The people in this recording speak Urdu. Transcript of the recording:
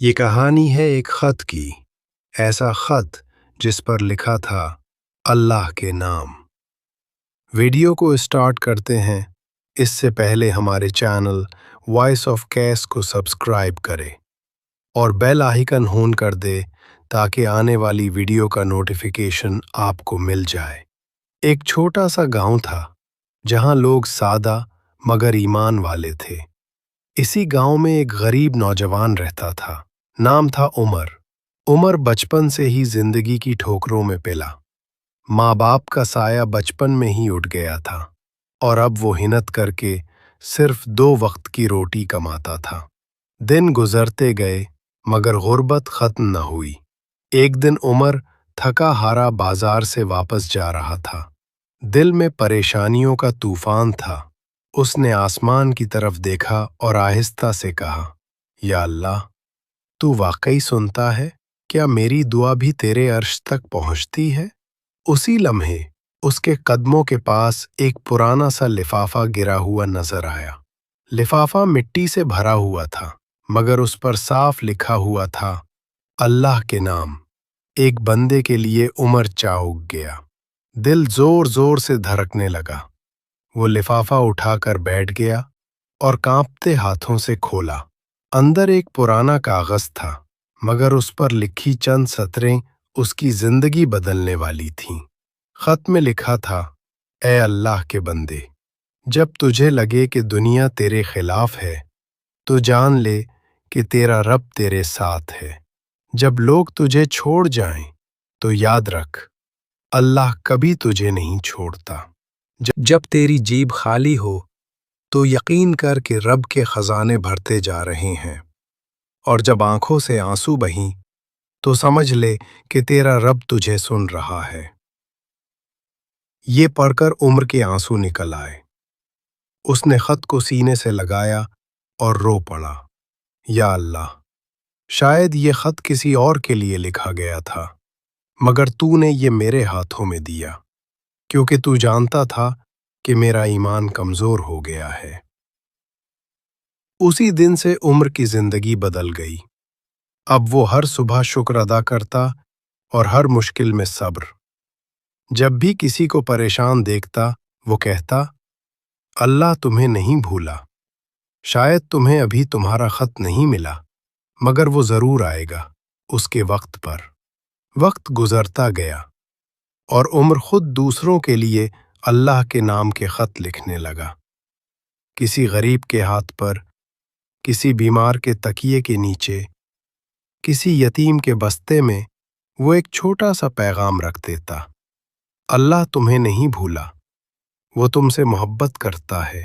یہ کہانی ہے ایک خط کی، ایسا خط جس پر لکھا تھا اللہ کے نام۔ ویڈیو کو اسٹارٹ کرتے ہیں، اس سے پہلے ہمارے چینل وائس آف کیس کو سبسکرائب کرے اور بیل آئیکن آن کر دے تاکہ آنے والی ویڈیو کا نوٹیفیکیشن آپ کو مل جائے۔ ایک چھوٹا سا گاؤں تھا جہاں لوگ سادہ مگر ایمان والے تھے۔ اسی گاؤں میں ایک غریب نوجوان رہتا تھا، نام تھا عمر بچپن سے ہی زندگی کی ٹھوکروں میں پلا۔ ماں باپ کا سایہ بچپن میں ہی اٹھ گیا تھا اور اب وہ محنت کر کے صرف 2 وقت کی روٹی کماتا تھا۔ دن گزرتے گئے مگر غربت ختم نہ ہوئی۔ ایک دن عمر تھکا ہارا بازار سے واپس جا رہا تھا۔ دل میں پریشانیوں کا طوفان تھا۔ اس نے آسمان کی طرف دیکھا اور آہستہ سے کہا، یا اللہ، تو واقعی سنتا ہے؟ کیا میری دعا بھی تیرے عرش تک پہنچتی ہے؟ اسی لمحے اس کے قدموں کے پاس ایک پرانا سا لفافہ گرا ہوا نظر آیا۔ لفافہ مٹی سے بھرا ہوا تھا مگر اس پر صاف لکھا ہوا تھا، اللہ کے نام۔ ایک بندے کے لیے عمر چونک گیا۔ دل زور زور سے دھڑکنے لگا۔ وہ لفافہ اٹھا کر بیٹھ گیا اور کانپتے ہاتھوں سے کھولا۔ اندر ایک پرانا کاغذ تھا مگر اس پر لکھی چند سطریں اس کی زندگی بدلنے والی تھیں۔ خط میں لکھا تھا، اے اللہ کے بندے، جب تجھے لگے کہ دنیا تیرے خلاف ہے تو جان لے کہ تیرا رب تیرے ساتھ ہے۔ جب لوگ تجھے چھوڑ جائیں تو یاد رکھ، اللہ کبھی تجھے نہیں چھوڑتا۔ جب تیری جیب خالی ہو تو یقین کر کہ رب کے خزانے بھرتے جا رہے ہیں، اور جب آنکھوں سے آنسو بہیں تو سمجھ لے کہ تیرا رب تجھے سن رہا ہے۔ یہ پڑھ کر عمر کے آنسو نکل آئے۔ اس نے خط کو سینے سے لگایا اور رو پڑا، یا اللہ، شاید یہ خط کسی اور کے لیے لکھا گیا تھا مگر تو نے یہ میرے ہاتھوں میں دیا، کیونکہ تو جانتا تھا کہ میرا ایمان کمزور ہو گیا ہے۔ اسی دن سے عمر کی زندگی بدل گئی۔ اب وہ ہر صبح شکر ادا کرتا اور ہر مشکل میں صبر۔ جب بھی کسی کو پریشان دیکھتا وہ کہتا، اللہ تمہیں نہیں بھولا۔ شاید تمہیں ابھی تمہارا خط نہیں ملا مگر وہ ضرور آئے گا اس کے وقت پر۔ وقت گزرتا گیا اور عمر خود دوسروں کے لیے اللہ کے نام کے خط لکھنے لگا۔ کسی غریب کے ہاتھ پر، کسی بیمار کے تکیے کے نیچے، کسی یتیم کے بستے میں وہ ایک چھوٹا سا پیغام رکھ دیتا، اللہ تمہیں نہیں بھولا، وہ تم سے محبت کرتا ہے۔